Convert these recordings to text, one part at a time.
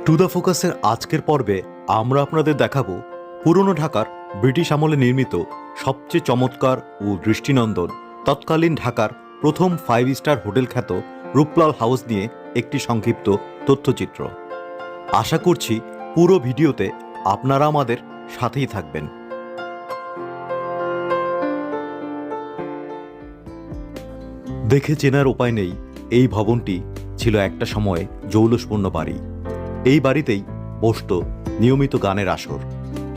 To the ফোকাসের আজকের পর্বে আমরা আপনাদের দেখাবো পুরনো ঢাকার ব্রিটিশ আমলে নির্মিত সবচেয়ে চমৎকার ও দৃষ্টিনন্দন তৎকালীন ঢাকার প্রথম 5 স্টার হোটেল খ্যাত রূপলাল হাউস নিয়ে একটি সংক্ষিপ্ত তথ্যচিত্র। আশা করছি পুরো ভিডিওতে আপনারা আমাদের সাথেই থাকবেন। দেখে চেনার উপায় নেই, এই ভবনটি ছিল একটা সময়ে জৌলুসপূর্ণ বাড়ি। এই বাড়িতেই বসত নিয়মিত গানের আসর।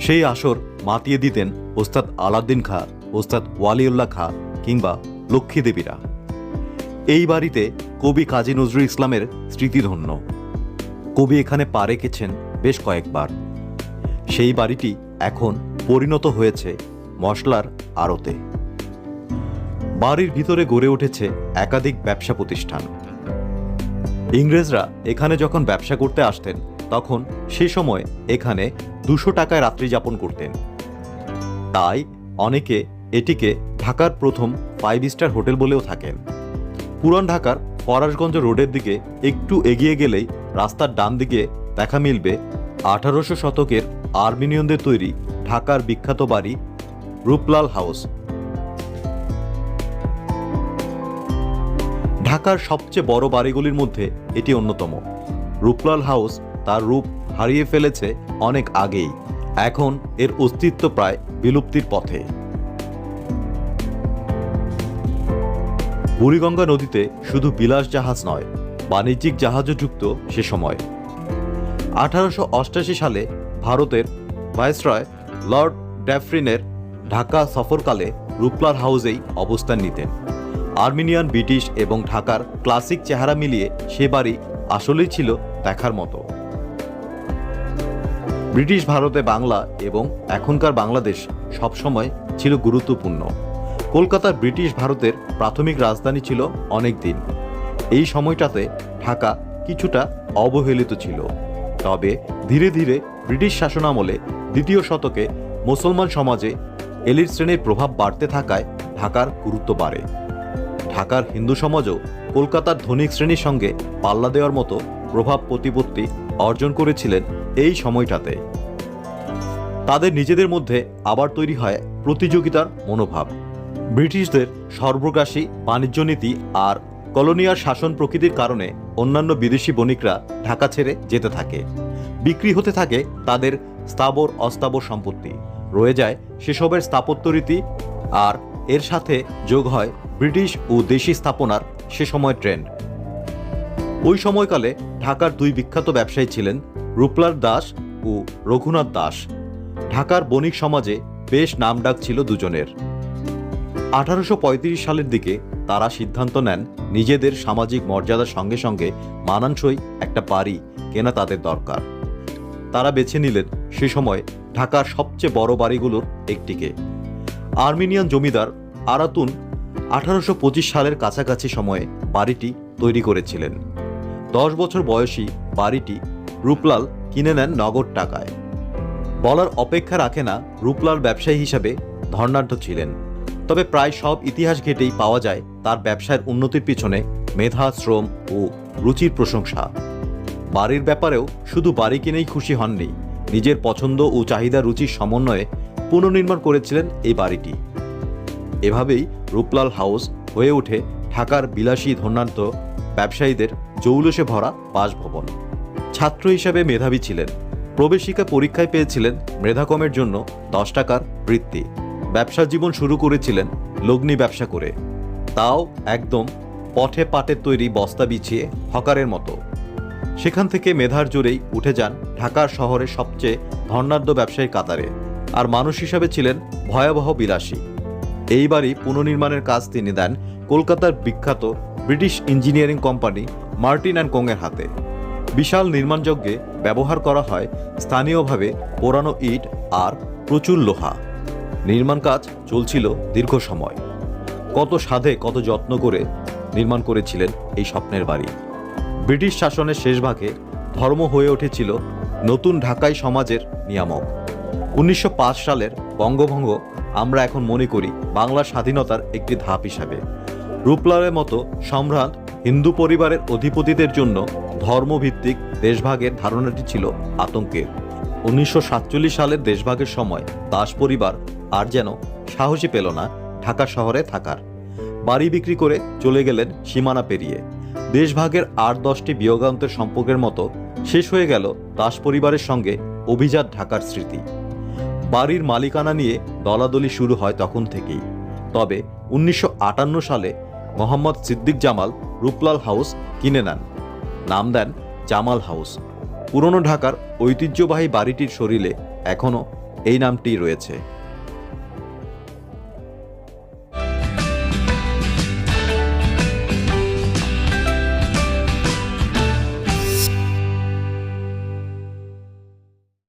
সেই আসর মাতিয়ে দিতেন ওস্তাদ আলাউদ্দিন খাঁ, ওস্তাদ ওয়ালিউল্লাহ খাঁ কিংবা লক্ষ্মী দেবীরা। এই বাড়িতে কবি কাজী নজরুল ইসলামের স্মৃতিধন্য। কবি এখানে পা রেখেছেন বেশ কয়েকবার। সেই বাড়িটি এখন পরিণত হয়েছে মশলার আড়তে। বাড়ির ভিতরে গড়ে উঠেছে একাধিক ব্যবসা প্রতিষ্ঠান। ইংরেজরা এখানে যখন ব্যবসা করতে আসতেন তখন সে সময় এখানে 200 টাকায় রাত্রি যাপন করতেন। তাই অনেকে এটিকে ঢাকার প্রথম 5 স্টার হোটেল বলেও থাকেন। পুরান ঢাকার ফরাশগঞ্জ রোডের দিকে একটু এগিয়ে গেলেই রাস্তার ডান দিকে দেখা মিলবে 1800 শতকের আর্মেনিয়ানদের তৈরি ঢাকার বিখ্যাত বাড়ি রূপলাল হাউস। ঢাকার সবচেয়ে বড় বাড়িগুলির মধ্যে এটি অন্যতম। রূপলাল হাউস তার রূপ হারিয়ে ফেলেছে অনেক আগেই। এখন এর অস্তিত্ব প্রায় বিলুপ্তির পথে। বুড়িগঙ্গা নদীতে শুধু বিলাস জাহাজ নয়, বাণিজ্যিক জাহাজও যুক্ত সে সময়। 1888 সালে ভারতের ভাইসরয় লর্ড ড্যাফরিনের ঢাকা সফরকালে রূপলাল হাউসেই অবস্থান নিতেন। আর্মেনিয়ান, ব্রিটিশ এবং ঢাকার ক্লাসিক চেহারা মিলিয়ে সে বাড়ি আসলেই ছিল দেখার মতো। ব্রিটিশ ভারতে বাংলা এবং এখনকার বাংলাদেশ সবসময় ছিল গুরুত্বপূর্ণ। কলকাতার ব্রিটিশ ভারতের প্রাথমিক রাজধানী ছিল অনেক দিন। এই সময়টাতে ঢাকা কিছুটা অবহেলিত ছিল। তবে ধীরে ধীরে ব্রিটিশ শাসনামলে দ্বিতীয় শতকে মুসলমান সমাজে এলিট শ্রেণীর প্রভাব বাড়তে থাকায় ঢাকার গুরুত্ব বাড়ে। ঢাকার হিন্দু সমাজও কলকাতার ধনিক শ্রেণীর সঙ্গে পাল্লা দেওয়ার মতো প্রভাব প্রতিপত্তি অর্জন করেছিলেন এই সময়টাতে। তাদের নিজেদের মধ্যে আবার তৈরি হয় প্রতিযোগিতার মনোভাব। ব্রিটিশদের সর্বগ্রাসী বাণিজ্য নীতি আর কলোনিয়াল শাসন প্রকৃতির কারণে অন্যান্য বিদেশি বণিকরা ঢাকা ছেড়ে যেতে থাকে। বিক্রি হতে থাকে তাদের স্থাবর অস্থাবর সম্পত্তি। রয়ে যায় সেসবের স্থাপত্য রীতি, আর এর সাথে যোগ হয় ব্রিটিশ ও দেশি স্থাপনার সে সময় ট্রেন্ড। ওই সময়কালে ঢাকার দুই বিখ্যাত ব্যবসায়ী ছিলেন রূপলাল দাস ও রঘুনাথ দাস। ঢাকার বণিক সমাজে বেশ নামডাক ছিল দুজনের। 1835 সালের দিকে তারা সিদ্ধান্ত নেন নিজেদের সামাজিক মর্যাদার সঙ্গে সঙ্গে মানানসই একটা বাড়ি কেনা তাদের দরকার। তারা বেছে নিলেন সে সময় ঢাকার সবচেয়ে বড় বাড়িগুলোর একটিকে। আর্মেনিয়ান জমিদার আরাতুন 1825 সালের কাছাকাছি সময়ে বাড়িটি তৈরি করেছিলেন। 10 বছর বয়সী বাড়িটি রূপলাল কিনে নেন নগদ টাকায়। বলার অপেক্ষা রাখে না রূপলাল ব্যবসায়ী হিসাবে ধনাঢ্য ছিলেন। তবে প্রায় সব ইতিহাস ঘেটেই পাওয়া যায় তার ব্যবসায়ের উন্নতির পিছনে মেধা, শ্রম ও রুচির প্রশংসা। বাড়ির ব্যাপারেও শুধু বাড়ি কিনেই খুশি হননি, নিজের পছন্দ ও চাহিদা রুচির সমন্বয়ে পুনর্নির্মাণ করেছিলেন এই বাড়িটি। এভাবেই রূপলাল হাউস হয়ে ওঠে ঢাকার বিলাসী ধনাঢ্য ব্যবসায়ীদের জৌলুসে ভরা বাসভবন। ছাত্র হিসেবে মেধাবী ছিলেন। প্রবেশিকা পরীক্ষায় পেয়েছিলেন মেধাকমের জন্য 10 টাকার বৃত্তি। ব্যবসা জীবন শুরু করেছিলেন লগ্নি ব্যবসা করে, তাও একদম পথে পাটের তৈরি বস্তা বিছিয়ে হকারের মতো। সেখান থেকে মেধার জোরেই উঠে যান ঢাকার শহরের সবচেয়ে ধনাঢ্য ব্যবসায়ীর কাতারে। আর মানুষ হিসাবে ছিলেন ভয়াবহ বিলাসী। এই বাড়ি পুনর্নির্মাণের কাজ তিনি দেন কলকাতার বিখ্যাত British engineering company Martin and কোংয়ের হাতে। বিশাল নির্মাণযজ্ঞে ব্যবহার করা হয় স্থানীয়ভাবে পোড়ানো ইট আর প্রচুর লোহা। নির্মাণ কাজ চলছিল দীর্ঘ সময়। কত সাধে কত যত্ন করে নির্মাণ করেছিলেন এই স্বপ্নের বাড়ি। ব্রিটিশ শাসনের শেষ ভাগে ধর্ম হয়ে উঠেছিল নতুন ঢাকাই সমাজের নিয়ামক। 1905 সালের বঙ্গভঙ্গ আমরা এখন মনে করি বাংলার স্বাধীনতার একটি ধাপ হিসাবে। রূপলালের মতো সম্ভ্রান্ত হিন্দু পরিবারের অধিপতিদের জন্য ধর্মভিত্তিক দেশভাগের ধারণাটি ছিল আতঙ্কের। 1947 সালের দেশভাগের সময় দাস পরিবার আর যেন সাহসী পেল না ঢাকা শহরে থাকার। বাড়ি বিক্রি করে চলে গেলেন সীমানা পেরিয়ে। দেশভাগের 8-10টি বিয়োগান্তের সম্পর্কের মতো শেষ হয়ে গেল দাস পরিবারের সঙ্গে অভিজাত ঢাকার স্মৃতি। বাড়ির মালিকানা নিয়ে দলাদলি শুরু হয় তখন থেকেই। তবে 1958 সালে মোহাম্মদ সিদ্দিক জামাল রূপলাল হাউস কিনে নেন, নাম দেন জামাল হাউস। পুরনো ঢাকার ঐতিহ্যবাহী বাড়িটির শরীরে এখনও এই নামটি রয়েছে।